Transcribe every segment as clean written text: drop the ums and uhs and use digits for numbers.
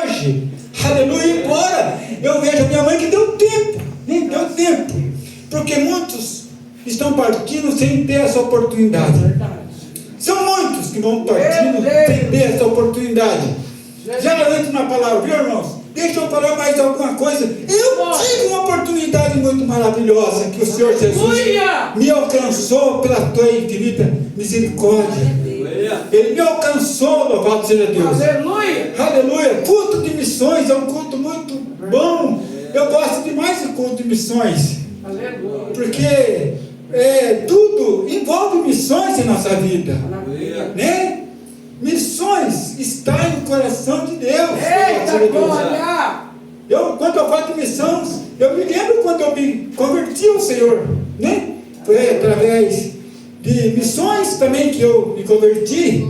hoje, aleluia, embora eu vejo a minha mãe que deu tempo, né? Deu tempo, porque muitos estão partindo sem ter essa oportunidade. São muitos que vão partindo sem ter essa oportunidade. Já entro na palavra, viu, irmãos? Deixa eu falar mais alguma coisa. Eu tive uma oportunidade muito maravilhosa que o Senhor Jesus me alcançou pela tua infinita misericórdia. Ele me alcançou, louvado seja Deus. Aleluia! Aleluia! Culto de missões é um culto muito bom. Eu gosto demais de culto de missões. Aleluia! Porque tudo envolve missões em nossa vida. Né? Missões está no coração de Deus. Eita, glória! Quando eu falo de missões, eu me lembro quando eu me converti ao Senhor, né? Foi através de missões também que eu me converti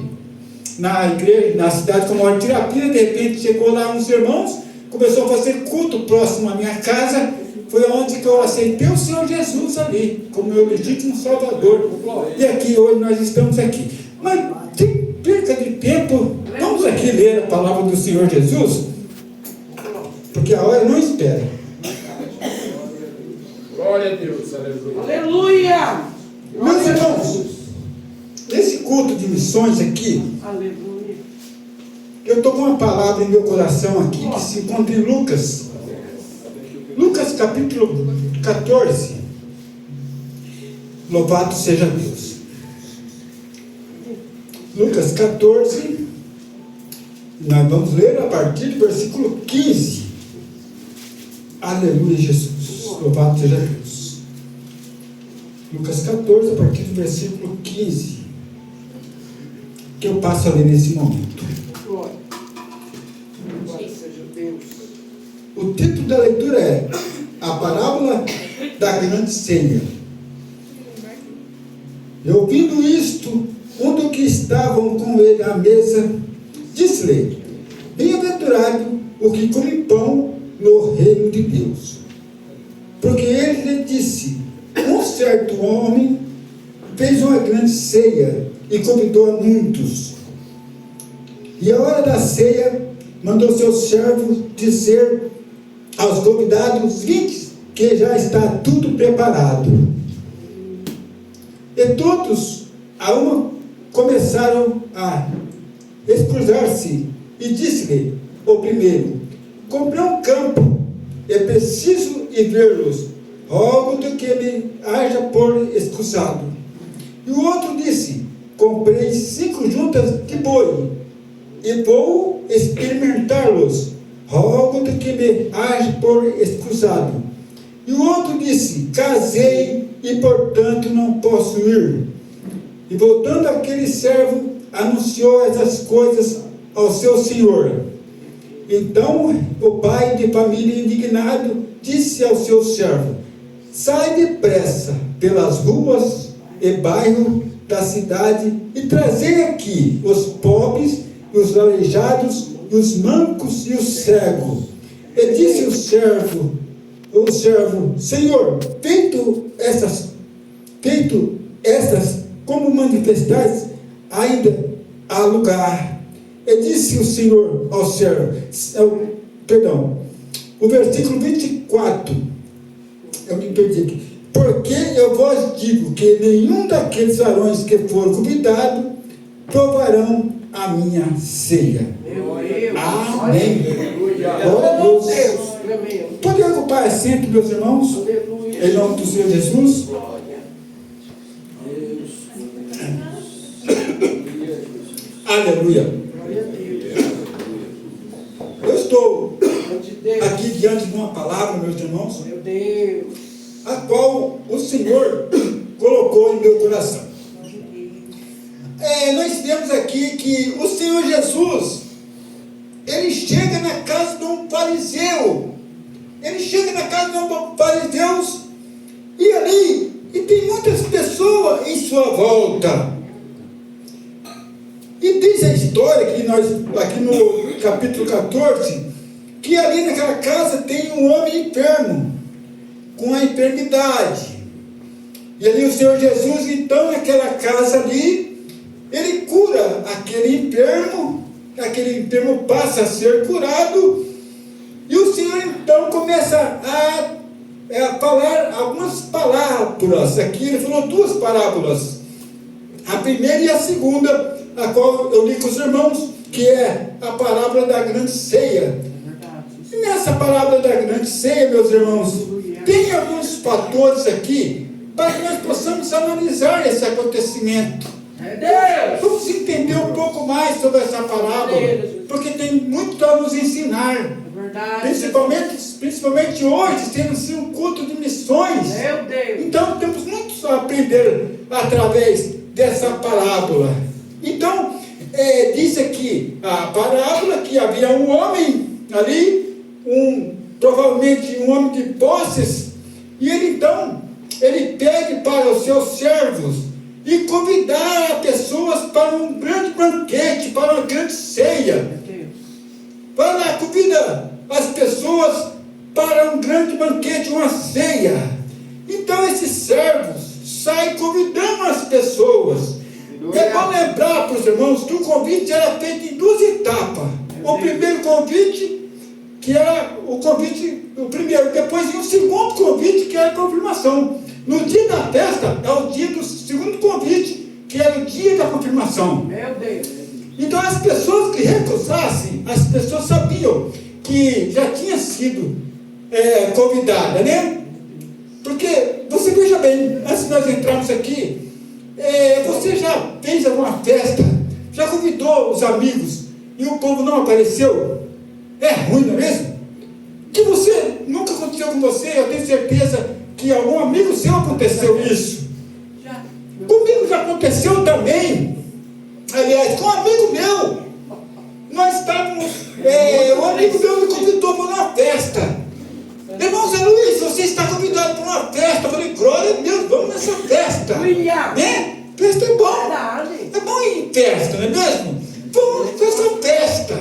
na igreja, na cidade como de Tirapina. De repente chegou lá uns irmãos, começou a fazer culto próximo à minha casa. Foi onde que eu aceitei o Senhor Jesus ali, como meu legítimo Salvador. E aqui hoje nós estamos aqui. Mas sem perca de tempo, vamos aqui ler a palavra do Senhor Jesus, porque a hora não espera. Glória a Deus, aleluia. Aleluia! Meus irmãos, esse culto de missões aqui, Aleluia! eu estou com uma palavra em meu coração aqui, que se encontra em Lucas. Lucas capítulo 14. Louvado seja Deus. Lucas 14, nós vamos ler a partir do versículo 15. Aleluia, Jesus. Louvado seja Deus. Lucas 14, a partir do versículo 15, que eu passo a ler nesse momento. Glória! Glória seja Deus! O título da leitura é A Parábola da Grande Ceia. E ouvindo isto, um dos que estavam com ele à mesa disse-lhe: Bem-aventurado o que come pão no reino de Deus. Porque ele lhe disse: Um certo homem fez uma grande ceia e convidou a muitos. E a hora da ceia mandou seu servo dizer aos convidados: Vinde, que já está tudo preparado. E todos a uma começaram a escusar-se, e disse-lhe o primeiro: Comprei um campo, é preciso ir vê-los, rogo do que me haja por escusado. E o outro disse: Comprei 5 juntas de boi, e vou experimentá-los, rogo do que me haja por escusado. E o outro disse: Casei, e portanto não posso ir. E voltando aquele servo, anunciou essas coisas ao seu senhor. Então o pai de família, indignado, disse ao seu servo: Sai depressa pelas ruas e bairros da cidade e trazei aqui os pobres, os aleijados, os mancos e os cegos. E disse o servo: Senhor, feito estas, como manifestais, ainda há lugar. E disse o Senhor ao servo, o versículo 24, eu me perdi aqui. Porque eu vos digo que nenhum daqueles varões que foram convidados provarão a minha ceia. Amém. Glória a Deus. Pode ocupar assento, meus irmãos? Em nome do Senhor Jesus. Aleluia. Eu estou aqui diante de uma palavra, meus irmãos, a qual o Senhor colocou em meu coração. Nós temos aqui que o Senhor Jesus, ele chega na casa de um fariseu. Ele chega na casa de um fariseu e tem muitas pessoas em sua volta. E diz a história que nós, aqui no capítulo 14, que ali naquela casa tem um homem enfermo, com a enfermidade. E ali o Senhor Jesus, então, naquela casa ali, ele cura aquele enfermo aquele enfermo passa a ser curado, e o Senhor então começa a falar algumas parábolas. Aqui ele falou duas parábolas, a primeira e a segunda, a qual eu li com os irmãos, que é a parábola da grande ceia. E nessa parábola da grande ceia, meus irmãos, tem alguns fatores aqui para que nós possamos analisar esse acontecimento. Vamos entender um pouco mais sobre essa parábola, porque tem muito a nos ensinar. Principalmente hoje, tendo sido um culto de missões. Então temos muito a aprender através dessa parábola. Então, diz aqui a parábola que havia um homem ali, provavelmente um homem de posses, e ele pede para os seus servos e convidar pessoas para um grande banquete, para uma grande ceia. Vai lá, convida as pessoas para um grande banquete, uma ceia. Então esses servos saem convidando as pessoas. É bom lembrar para os irmãos que o convite era feito em duas etapas. O primeiro convite, que era o primeiro, depois vinha o segundo convite, que era a confirmação. No dia da festa, é o dia do segundo convite, que era o dia da confirmação. Então as pessoas que recusassem, as pessoas sabiam que já tinha sido convidada, né? Porque, você veja bem, antes de nós entrarmos aqui, você já fez alguma festa, já convidou os amigos e o povo não apareceu? É ruim, não é mesmo? Que você, nunca aconteceu com você, eu tenho certeza que algum amigo seu aconteceu isso. Comigo já aconteceu também. Aliás, com um amigo meu, nós estávamos, um amigo meu me convidou para uma festa. Irmão Zé Luiz, você está convidado para uma festa. Eu falei, glória a Deus, vamos nessa festa. Né? Festa é bom. É bom ir em festa, não é mesmo? Vamos nessa festa.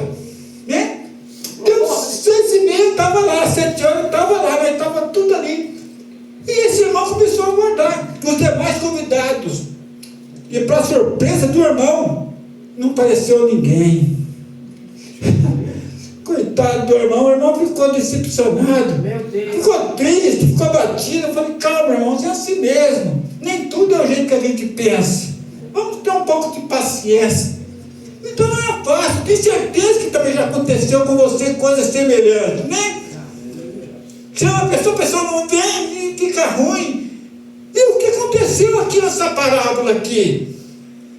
Né? Deu 6h30, estava lá, 7 horas, estava lá, mas estava tudo ali. E esse irmão começou a aguardar os demais convidados. E para surpresa do irmão, não apareceu ninguém. Coitado do irmão, o irmão ficou decepcionado, ficou triste, ficou abatido. Eu falei, calma, irmãos, é assim mesmo. Nem tudo é o jeito que a gente pensa. Vamos ter um pouco de paciência. Então não é fácil, tenho certeza que também já aconteceu com você coisas semelhantes, né? Chama a pessoa não vem e fica ruim. E o que aconteceu aqui nessa parábola aqui?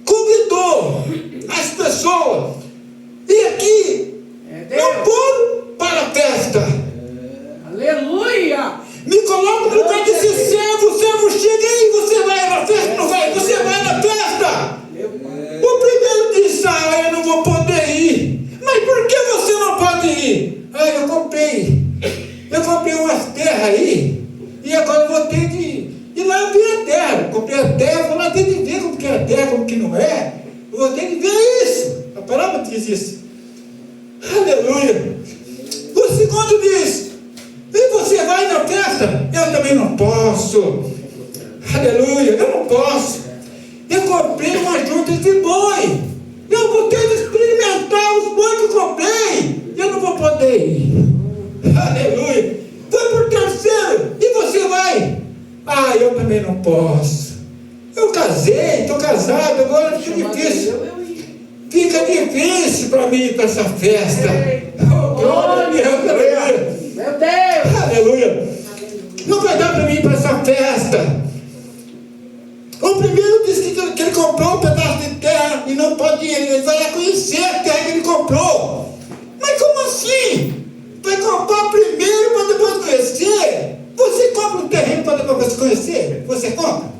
Convidou as pessoas, e aqui não foram para a festa. Aleluia! Me coloca no lugar desse servo. O servo chega aí, você vai na festa? Não vai? Você vai na festa? O primeiro disse, eu não vou poder ir. Mas por que você não pode ir? Eu comprei umas terras aí, e agora eu vou ter de ir lá ver a terra. Comprei a terra, vou lá ter de ver como que é a terra, como que não é. Eu vou ter de ver isso. A palavra diz isso. Aleluia. O segundo diz, e você vai na festa? Eu também não posso. Aleluia, eu não posso. Eu comprei umas juntas de boi. Eu vou ter de experimentar os bois que eu comprei. Eu não vou poder ir. Aleluia. Foi por terceiro. E você vai? Eu também não posso. Eu casei, estou casado, agora fica difícil. Fica difícil para mim ir para essa festa. Glória a Deus. Aleluia. Meu Deus. Aleluia. Não vai dar para mim ir para essa festa. O primeiro disse que ele comprou um pedaço de terra e não pode ir. Ele vai lá conhecer a terra que ele comprou. Mas como assim? Vai comprar primeiro para depois conhecer? Você compra um terreno para depois conhecer? Você compra?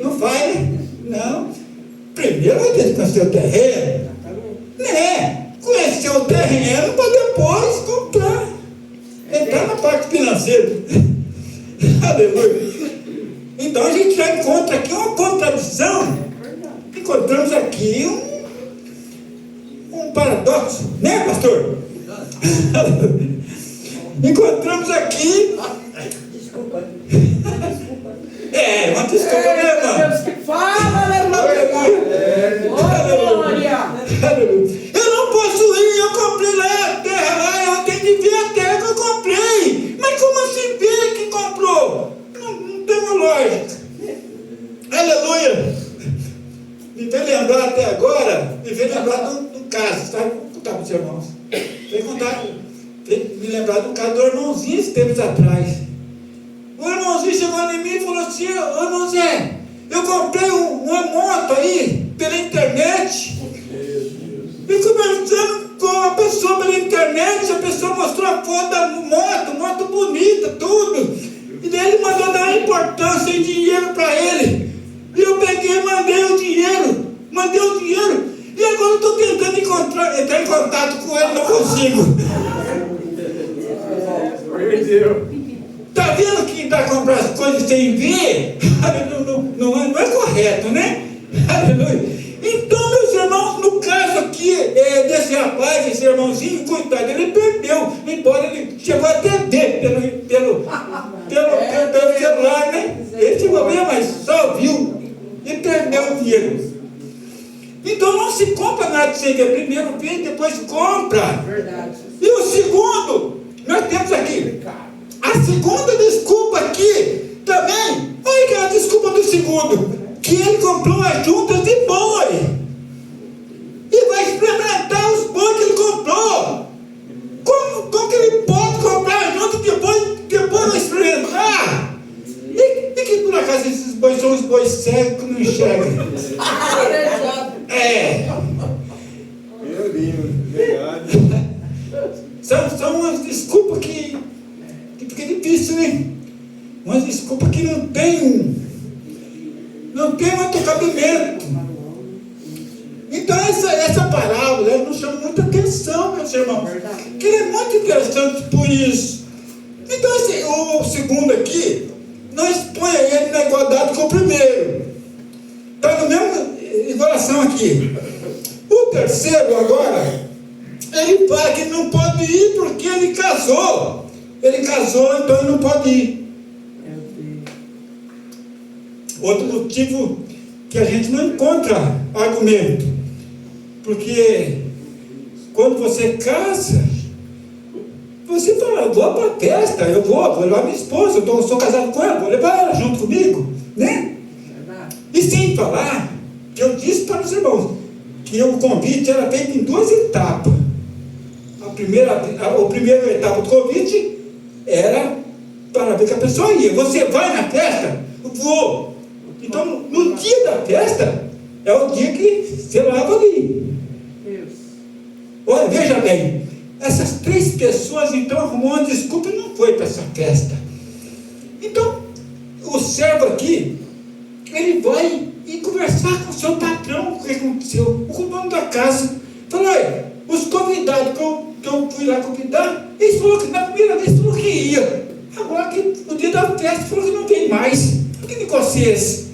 Não vai, né? Não. Primeiro vai ter que conhecer o terreno. Né? Conhecer o terreno para depois comprar. Entrar na parte financeira. Aleluia. Então a gente já encontra aqui uma contradição. Encontramos aqui um paradoxo, né, pastor? Encontramos aqui. Desculpa. Uma desculpa, né, irmão? Fala, aleluia. Aleluia. Eu não posso me lembrar do caso do irmãozinho esses tempos atrás. O irmãozinho chegou em mim e falou assim: ô irmão Zé, eu comprei uma moto aí pela internet. E conversando com a pessoa pela internet, a pessoa mostrou a foto da moto bonita, tudo. E daí ele mandou dar importância e dinheiro para ele. E eu peguei e mandei o dinheiro. E agora eu estou tentando entrar em contato com ele, não consigo. Perdeu. Está vendo que dá para comprar as coisas sem ver? Não é correto, né? Aleluia. Então, meus irmãos, no caso aqui desse rapaz, esse irmãozinho, coitado, ele perdeu, embora ele chegou até a ver pelo celular, né? Ele chegou a ver, mas só viu e perdeu o dinheiro. Então não se compra nada sem ver. Primeiro vê, depois compra. Verdade. E o segundo, nós temos aqui a segunda desculpa aqui também. Olha que é a desculpa do segundo, que ele comprou as juntas de boi e vai experimentar os bois que ele comprou. Como que ele pode comprar as juntas de boi e depois vai experimentar? E que por acaso esses bois são os bois cegos que não enxergam? Meu Deus, verdade. São umas desculpas que fica difícil, né? Umas desculpas que não tem muito cabimento. Então essa parábola, ela nos chama muita atenção, meus irmãos, que ela é muito interessante por isso. Então o segundo aqui, nós põe ele na igualdade com o primeiro. Está na mesma igualação aqui. O terceiro agora, ele fala que ele não pode ir porque ele casou. Ele casou, então ele não pode ir. Outro motivo que a gente não encontra argumento. Porque quando você casa, você fala: eu vou para a festa, eu vou levar minha esposa, eu sou casado com ela, vou levar ela junto comigo, né? E sem falar que eu disse para os irmãos que o convite era feito em duas etapas. A primeira etapa do convite era para ver que a pessoa ia. Você vai na festa? Eu vou. Então, no dia da festa, é o dia que você lava ali. Olha, veja bem, essas três pessoas então arrumou uma desculpa e não foi para essa festa. Então, o servo aqui, ele vai e conversar com o seu patrão, o que aconteceu, o dono da casa. Falou: olha, os convidados que eu fui lá convidar, eles falaram que na primeira vez falou que ia. Agora que no dia da festa falou que não vem mais. Que negócio é esse?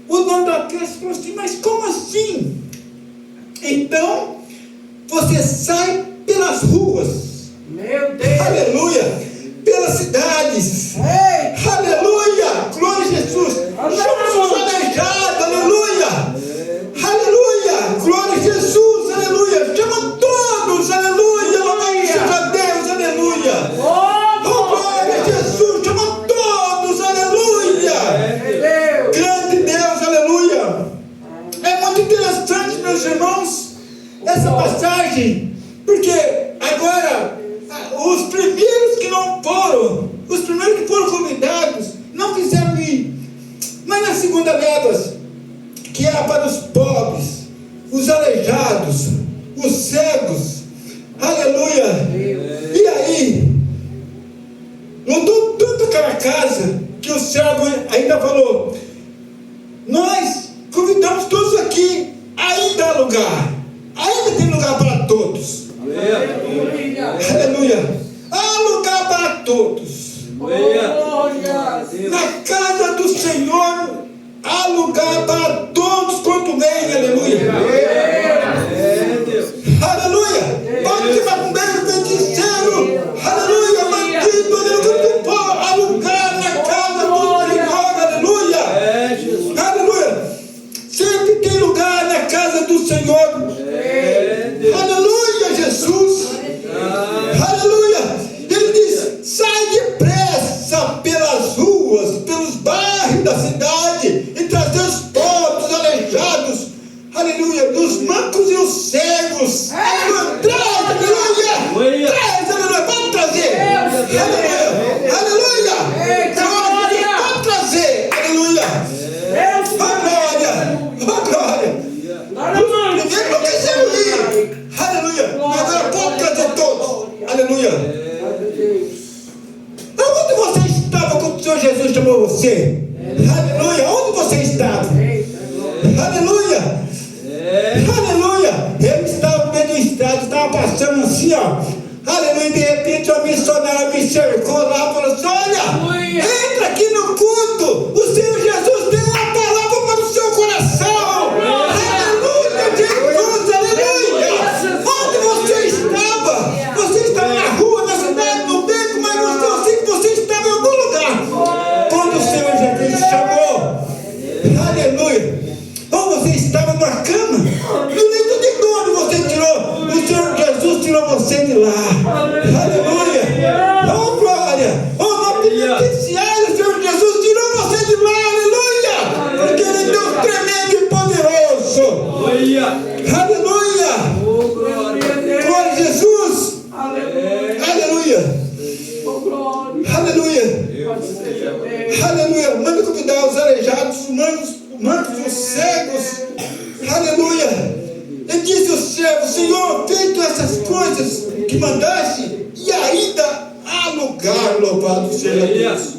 O dono da festa falou assim: mas como assim? Então, você sai pelas ruas. Meu Deus. Aleluia. Pelas cidades. Ei. Aleluia. Glória a Jesus. Chama os aleijados. Aleluia. Aleluia. Glória a Jesus. Aleluia. Chama todos. Aleluia. Louvado seja Deus. Aleluia. Oh, glória a Jesus. Chama todos. Aleluia. Grande Deus. Aleluia. É muito interessante, meus irmãos, essa passagem, porque agora os primeiros que não foram, os primeiros que foram convidados, não quiseram ir. Mas na segunda leva, que era para os pobres, os aleijados, os cegos, aleluia. E aí, lotou tanto aquela casa, que o servo ainda falou: nós convidamos todos aqui, ainda há lugar, ainda tem lugar para todos. Aleluia. Há lugar para todos. Na casa do Senhor há lugar para todos quanto vem. Aleluia. Aleluia. Pode ser macumbeiro, feiticeiro, aleluia, bandido, aleluia. Há lugar na casa do Senhor. Aleluia. Aleluia. Sempre tem lugar na casa do Senhor. Aleluia, Jesus. Aleluia. Ele diz: sai depressa pelas ruas, pelos bairros da cidade, e trazer os pobres, Aleluia. Onde você estava quando o Senhor Jesus chamou você? Aleluia. Onde você estava? Aleluia. Aleluia. Eu estava no meio do estrado, estava passando assim, ó. Aleluia. E de repente uma missionária me cercou lá e falou assim: olha, entra aqui no culto. O Senhor Jesus tem uma palavra para o seu coração. Aleluia, Jesus, aleluia. Onde você estava? Você estava na rua, na cidade, no beco, mas eu sei que você estava em algum lugar quando o Senhor Jesus chamou. Aleluia. Ou você estava numa cama, no leito de dor, você tirou, o Senhor Jesus tirou você de lá. Aleluia. Oh, glória. Oh, no penitenciário, o Senhor Jesus tirou você de lá. Aleluia. Porque Ele é Deus tremendo e poderoso. Aleluia. Glória a Jesus. Aleluia. Aleluia. Aleluia. Manda convidar os aleijados, os mancos, os cegos. Aleluia. E disse o servo: Senhor, feito essas coisas que mandaste, e ainda há lugar. Louvado seja Deus.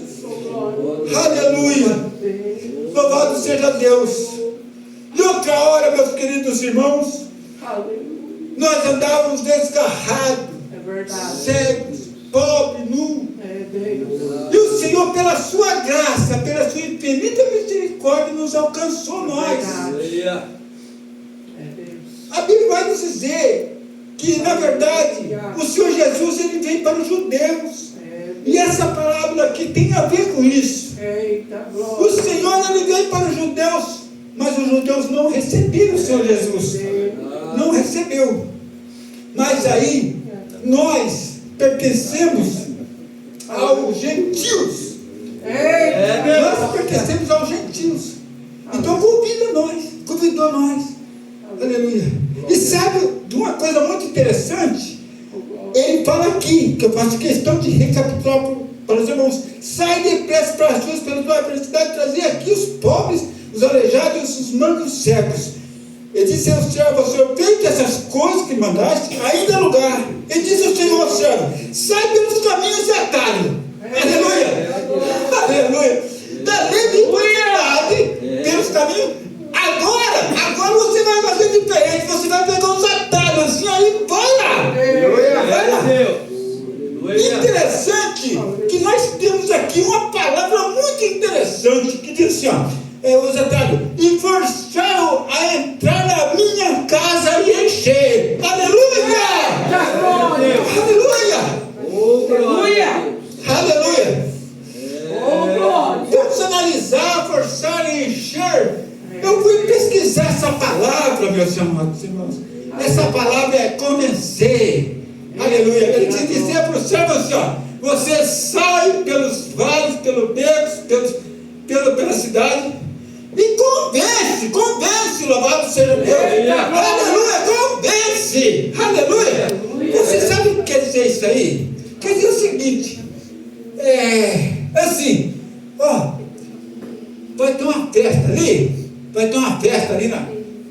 Aleluia. Louvado seja Deus. E outra hora, meus queridos irmãos, nós andávamos desgarrados, cegos, pobres, nus. E o Senhor, pela sua graça, pela sua infinita misericórdia, nos alcançou nós. A Bíblia vai nos dizer que, na verdade, o Senhor Jesus, Ele veio para os judeus. E essa palavra aqui tem a ver com isso. O Senhor, Ele veio para os judeus, mas os judeus não receberam o Senhor Jesus. Não recebeu. Mas aí, nós pertencemos aos gentios. Nós pertencemos aos gentios. Então convidou nós. Aleluia. E sabe de uma coisa muito interessante? Ele fala aqui, que eu faço questão de recapitular para os irmãos: sai depressa para as ruas, pela tua adversidade, trazer aqui os pobres, os aleijados, os mancos, os cegos. Ele disse ao servo: Senhor, feito essas coisas que mandaste, ainda há lugar. Ele disse ao Senhor, ao servo: sai pelos caminhos e atalhos. Aleluia. Aleluia. Da lei de impunidade, pelos caminhos. Agora você vai fazer diferente. Você vai pegar os atalhos assim, aí vai lá. Vai lá. Interessante que nós temos aqui uma palavra muito interessante que diz assim, ó, os atalhos: e forçaram a entrar na minha casa e encher. Aleluia. Aleluia. Aleluia. Vamos analisar, forçar e encher. Eu fui pesquisar essa palavra, meus amados irmãos. Essa palavra é convencer. Aleluia. Ele quis dizer para o servo assim, ó: você sai pelos vales, pelos becos, pela cidade e convence, louvado seja Deus. Aleluia, convence. Aleluia. Você sabe o que quer dizer isso aí? Quer dizer o seguinte: assim, ó, vai ter uma festa ali,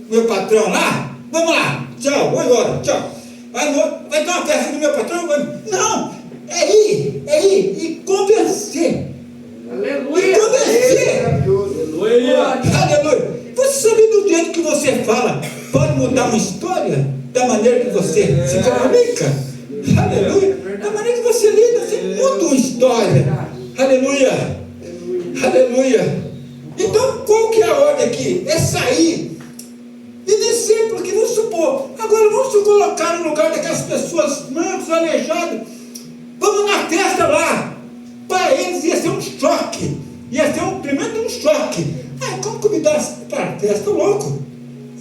meu patrão lá. Vamos lá, tchau, vou embora, tchau. Vai ter uma festa do meu patrão? Não, é ir e convencer. Aleluia. E convencer. Aleluia. Você sabe do jeito que você fala pode mudar uma história? Da maneira que você se comunica? Aleluia. Da maneira que você lida, você muda uma história. Aleluia. Aleluia. Então, qual que é a ordem aqui? É sair e descer, porque vamos supor, agora vamos se colocar no lugar daquelas pessoas mancos, aleijadas. Vamos na festa lá. Para eles ia ser um choque. Ia ser primeiro um choque. Como convidar para a festa, louco?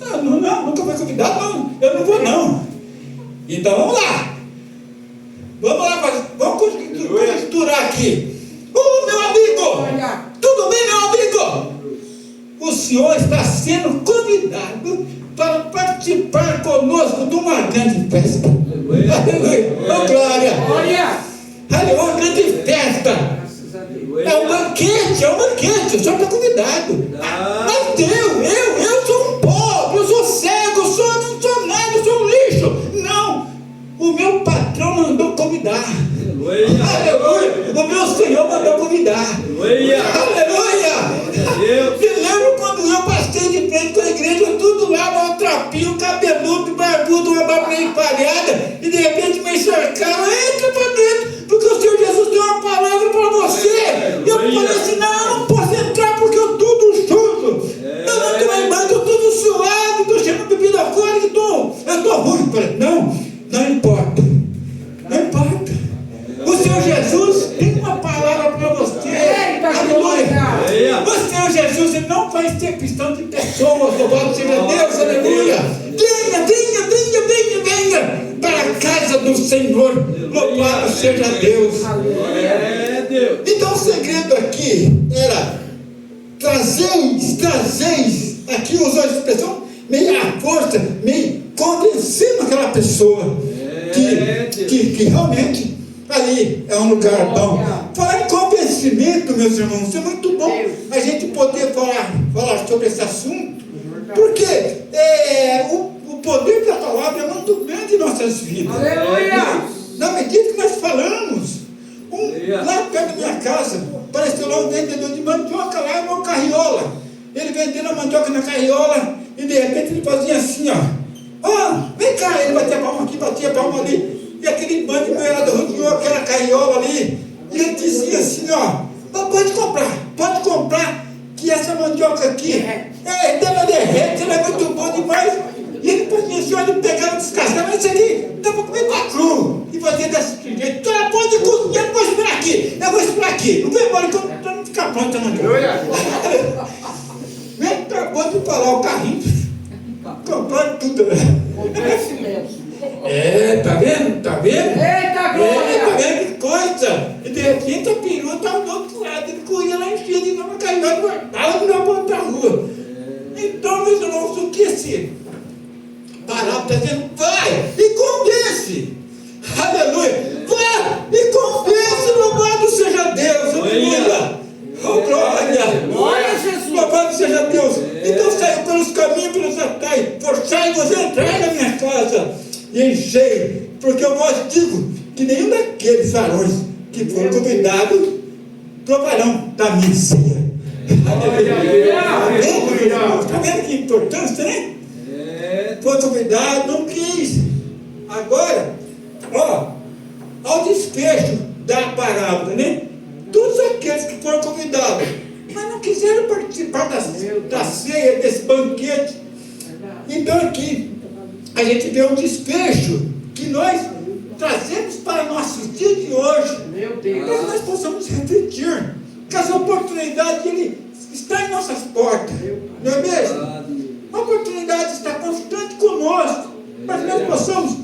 Não, nunca foi convidado, não. Eu não vou, não. Então vamos lá. Vamos costurar aqui. Meu amigo! Tudo bem, meu amigo? O senhor está sendo convidado para participar conosco de uma grande festa. Aleluia! Oh, glória! Aleluia! Uma grande festa! É um banquete, o senhor está convidado. Mas eu sou um pobre, eu sou cego, não sou nada, eu sou um lixo. Não! O meu patrão mandou convidar. Aleluia. O meu Senhor mandou convidar. Aleluia. Me lembro quando eu passei de frente com a igreja, tudo lá, um trapinho, cabeludo, barbudo, uma barba empalhada, e de repente me cercaram, entra para dentro, porque o Senhor Jesus deu uma palavra para você. Eu falei assim, não posso entrar porque eu tudo sujo. Eu não estou lembrando, eu tudo suado, estou cheio de bebida alcoólica, eu estou ruim. Eu falei, não importa. Não importa. O Senhor Jesus tem uma palavra para você. Aleluia. O Senhor Jesus, Ele não faz excepção de pessoas. Louvado seja Deus. Aleluia. Venha para a casa do Senhor. Louvado seja Deus. Então o segredo aqui era trazeis. Aqui usou a expressão meio à força, meio convencendo aquela pessoa que realmente ali é um lugar bom. Falar em convencimento, meus irmãos, é muito bom a gente poder falar sobre esse assunto, porque o poder da palavra é muito grande em nossas vidas. Aleluia! Na medida que nós falamos, lá perto da minha casa, apareceu lá um vendedor de mandioca, lá uma carriola. Ele vendendo a mandioca na carriola, e de repente ele fazia assim, vem cá, ele batia a palma aqui, batia a palma ali, e aquele bando de moeda rodeou aquela carriola ali, e ele dizia assim, pode comprar, que essa mandioca aqui, dela derrete, ela é muito boa demais. E ele fazia assim, ele pegava, descascava, isso aqui, dá para comer para cru, e fazia desse jeito, então ela pode cozinhar, eu vou esperar aqui, não vem embora, então não ficar pronta a mandioca. Acabou de falar o carrinho, comprando tudo. Tá vendo? Eita, glória! Tá vendo que coisa? E de repente a perua estava do outro lado, ele corria lá, enchia de novo, caiu e voltava de novo para outra rua. Então, meus irmãos, o que esse parábola está dizendo? Vai e convence! Aleluia! Vai e convence, louvado seja Deus! Aleluia! Oh, glória! Glória, Jesus! Louvado seja Deus! Então saiu pelos caminhos, pelos atalhos, forçai-vos a entrar na minha casa e enchei, porque eu vos digo que nenhum daqueles varões que foram convidados provarão da minha ceia. Está vendo que importância, né? Foi convidado, não quis. Agora, ao desfecho da parábola, né? Todos aqueles que foram convidados, mas não quiseram participar da ceia, desse banquete. Então aqui a gente vê um desfecho que nós trazemos para nossos dias de hoje, para que nós possamos refletir que as oportunidades ele está em nossas portas, não é mesmo? A oportunidade está constante conosco, para que nós possamos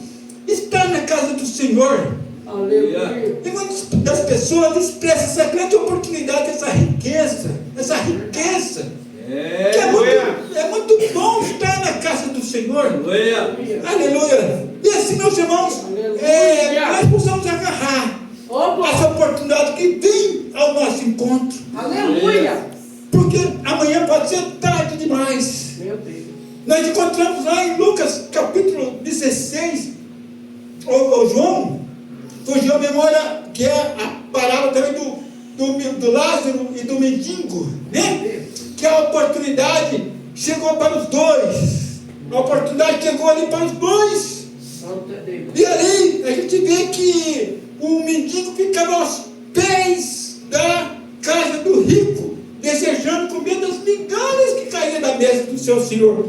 estar na casa do Senhor. Aleluia! E muitas das pessoas expressam essa grande oportunidade, essa riqueza, que é muito bom estar na casa do Senhor. Aleluia! E assim, meus irmãos, nós possamos agarrar essa oportunidade que vem ao nosso encontro. Aleluia! Porque amanhã pode ser tarde demais. Meu Deus! Nós encontramos lá em Lucas capítulo 16, o João fugiu a memória, que é a parábola também do Lázaro e do mendigo, né? Que a oportunidade chegou para os dois. A oportunidade chegou ali para os dois. E ali a gente vê que o mendigo ficava aos pés da casa do rico, desejando comer das migalhas que caíam da mesa do seu senhor.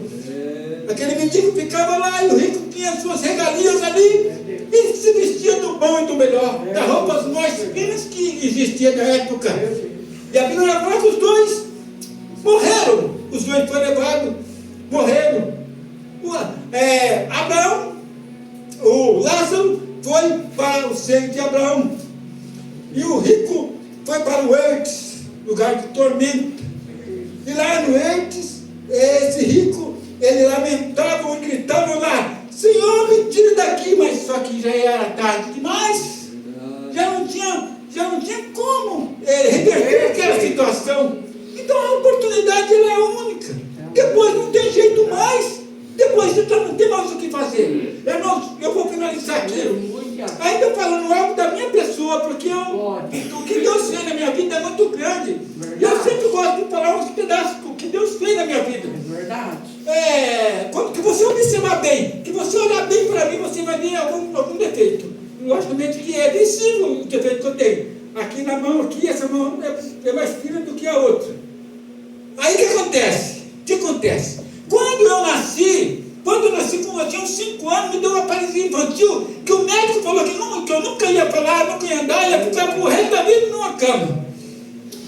Aquele mendigo ficava lá e o rico tinha as suas regalias ali e se vestia do bom e do melhor, das roupas mais finas que existia na época. E a Bíblia fala que os dois morreram. Os dois foram levados, morreram. Abraão, o Lázaro foi para o seio de Abraão. E o rico foi para o Hades, lugar de tormento. E lá no Hades, esse rico, ele lamentava e gritava lá: Senhor, me tire daqui. Mas só que já era tarde demais. Já não tinha como reverter aquela situação. Então a oportunidade ela é única. Depois não tem jeito mais. Depois não tem mais o que fazer. Eu vou finalizar aqui ainda falando algo da minha pessoa. Senhor, porque Glória. o que Deus fez na minha vida é muito grande. E eu sempre gosto de falar uns pedaços do que Deus fez na minha vida. É verdade. Quando que você observar bem, que você olhar bem para mim, você vai ver algum defeito. Logicamente que é visível o defeito que eu tenho. Aqui na mão, aqui, essa mão é mais fina do que a outra. Aí o que acontece? Quando eu nasci, quando eu tinha uns 5 anos, me deu uma paralisia infantil, que o médico falou que eu nunca ia falar, nunca ia andar, ia ficar pro resto da vida numa cama.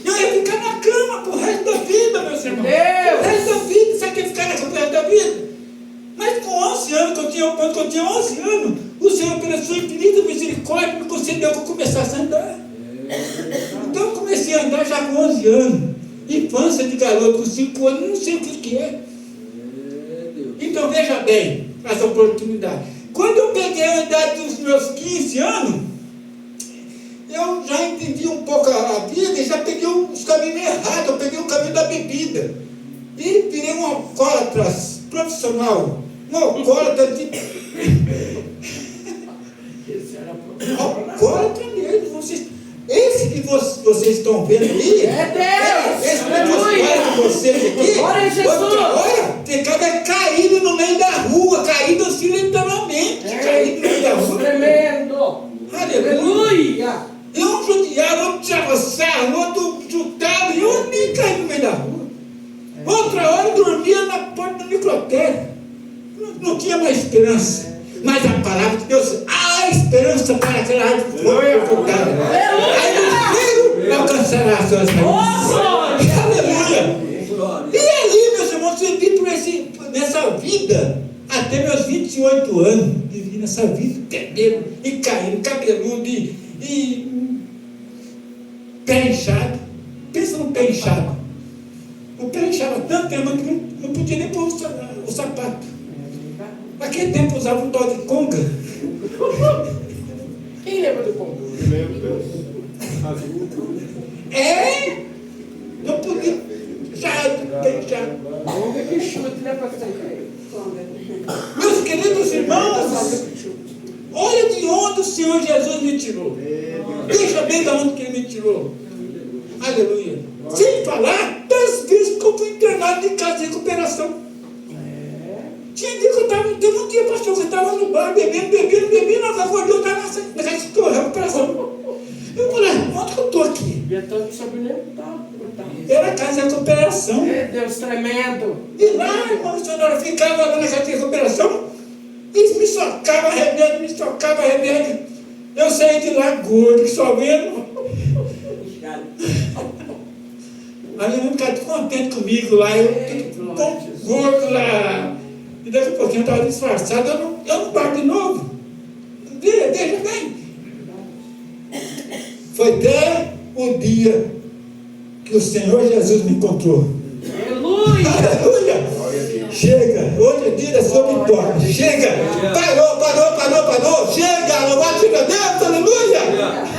Eu ia ficar na cama pro resto da vida, meus irmãos. Deus! Pro resto da vida, sabe o que é ficar na cama pro resto da vida? Mas com 11 anos, quando eu tinha 11 anos, o Senhor, pela sua infinita misericórdia, me concedeu que eu começasse a andar. Então eu comecei a andar já com 11 anos. Infância de garoto com 5 anos, não sei o que é. Então veja bem essa oportunidade. Quando eu peguei a idade dos meus 15 anos, eu já entendi um pouco a vida e já peguei os caminhos errados. Eu peguei o caminho da bebida e virei um alcoólatra profissional. Um alcoólatra de... alcoólatra mesmo. Esse que vocês estão vendo aí, esse que eu falo com vocês aqui, Glória a Jesus! olha, ficava caído no meio da rua, caído assim literalmente, caído no meio da rua. Tremendo! Aleluia! E um judiava, outro travassava, outro chutava, e eu nem caí no meio da rua. Outra hora eu dormia na porta do microtério. Não tinha mais esperança. Mas a palavra de Deus, há esperança para aquela árvore cortada. Aí o filho alcançará as suas raízes. Aleluia! E ali, meus irmãos, eu vivi nessa vida até meus 28 anos. Vivi nessa vida tremendo e caindo, cabeludo e pé inchado. Pensa no pé inchado. O pé inchava tanto tempo que não podia nem pôr o sapato. Naquele tempo usava um tal de conga. Quem lembra do conga? Não podia. Inchado. Conga que chute, né, pastor? Meus queridos irmãos, olha de onde o Senhor Jesus me tirou. Veja bem de onde que Ele me tirou. Aleluia. Sem falar das vezes que eu fui internado de casa de recuperação. Tinha dia que teve um dia, pastor, que eu estava no bar, bebendo, acordei, eu estava na casa de recuperação. Eu falei, onde que eu estou aqui? E então não sabia nem onde. Era a casa de recuperação. Deus tremendo. E lá, irmão, a senhora ficava lá na casa de recuperação e me socava remédio. Eu saí de lá gordo, que só vendo. A minha mãe ficava contente comigo lá, eu gordo lá. E daqui a pouquinho eu estava disfarçado, eu não paro de novo. Veja bem. Foi até o dia que o Senhor Jesus me encontrou. Aleluia! Aleluia! Chega, hoje é dia da sua vitória. Chega! Parou! Chega! Louvado seja Deus! Aleluia!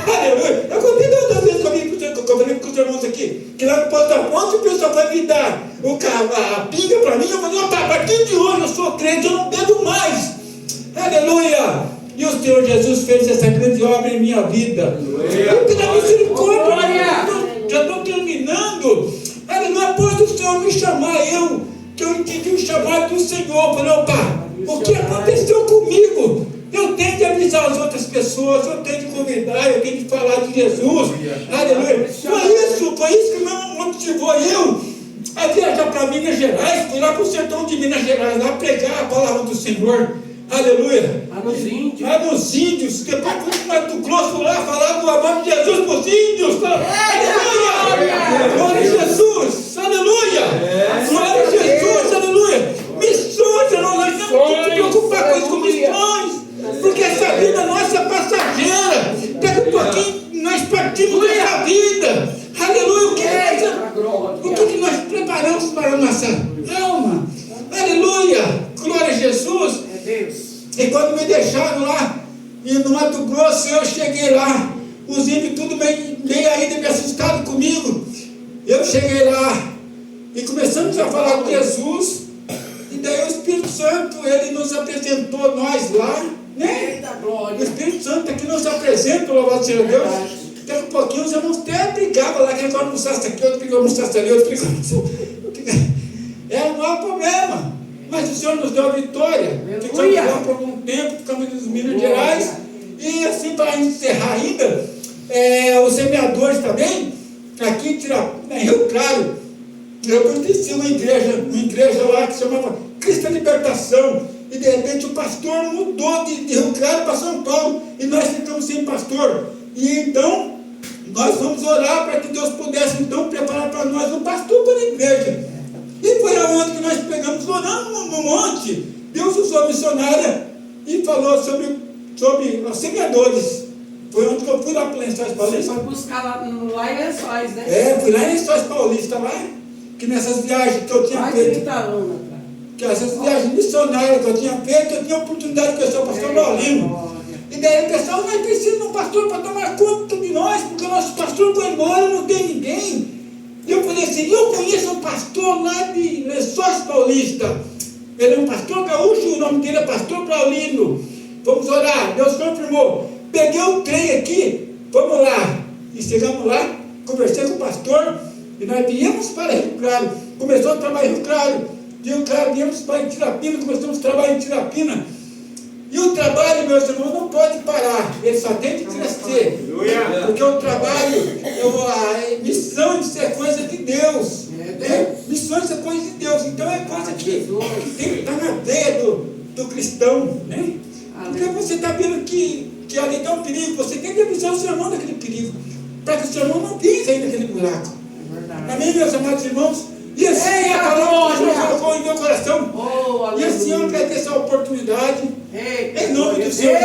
Aleluia! Eu contei todas as vezes comigo com os irmãos aqui, que lá no posto da ponte o pessoal vai me dar a pinga para mim. Eu falei, opa, a partir de hoje eu sou crente, eu não bebo mais. Aleluia! E o Senhor Jesus fez essa grande obra em minha vida. E pela misericórdia, já estou terminando. Aleluia! Após o Senhor me chamar, que eu entendi o chamado do Senhor. Falei, opa, o que aconteceu comigo? Eu tenho de avisar as outras pessoas, eu tenho de convidar, eu tenho de falar de Jesus. Aleluia! Foi isso que me motivou eu a viajar para Minas Gerais. Fui lá para o sertão de Minas Gerais, lá pregar a palavra do Senhor. Aleluia! Lá nos índios. Depois fui para Mato Grosso lá falar do amor de Jesus para os índios. Aleluia! Glória a Jesus! Aleluia! Glória a Jesus! Aleluia! Missões, nós não temos que preocupar com missões. Porque essa vida nossa é passageira. Daqui a pouquinho nós partimos dessa vida. Aleluia! O que nós preparamos para a nossa alma? Aleluia! Glória a Jesus! E quando me deixaram lá no Mato Grosso, eu cheguei lá. Os índios tudo meio ainda me assustado comigo. Eu cheguei lá e começamos a falar de Jesus. E daí o Espírito Santo, ele nos apresentou nós lá, né? O Glória. Espírito Santo aqui nos apresenta, louvado seja Deus. Verdade. Daqui a pouquinho os irmãos até brigavam lá, que agora almoçasse aqui, outro brigou almoçasse ali, outro brigou não há problema. Mas o Senhor nos deu a vitória. Aleluia. Ficamos lá por algum tempo, ficamos nos Minas Gerais. E assim, para encerrar ainda, os semeadores também, aqui em Rio Claro, eu pertencia a uma igreja lá que se chamava Cristo da Libertação. E de repente o pastor mudou de Rio Claro para São Paulo. E nós ficamos sem pastor. E então, nós vamos orar para que Deus pudesse então preparar para nós um pastor para a igreja. E foi aonde que nós pegamos, orando no monte. Deus usou a missionária e falou sobre os semeadores. Foi onde que eu fui lá para Lençóis Você Paulistas. foi buscar lá em Lençóis, né? Fui lá em Lençóis Paulistas lá. Que nessas viagens que eu tinha Mais de feito, 30 anos atrás. que essas viagens missionárias que eu tinha feito, eu tinha a oportunidade de conhecer o pastor Paulino. E daí o pessoal, nós precisamos de um pastor para tomar conta de nós, porque o nosso pastor foi embora, não tem ninguém. E eu falei assim, eu conheço um pastor lá de Lençóis Paulista. Ele é um pastor gaúcho, o nome dele é pastor Paulino. Vamos orar, Deus confirmou. Peguei o trem aqui, vamos lá. E chegamos lá, conversei com o pastor, e nós viemos para Rio Claro. Começou a trabalhar em Rio Claro. De Rio Claro viemos para Itirapina, começamos a trabalhar em Itirapina. E o trabalho, meus irmãos, não pode parar, ele só tem que crescer. Aleluia. Porque o trabalho, a missão de ser coisa de Deus. Né? Missão de ser coisa de Deus. Então é coisa que tem que estar na veia do cristão. Né? Porque você está vendo que ali está um perigo, você tem que avisar o seu irmão daquele perigo, para que o seu irmão não pise aí naquele buraco. Amém, meus amados irmãos? E assim é a palavra que o Senhor colocou em meu coração. E assim eu agradeço a oportunidade. Em nome do Senhor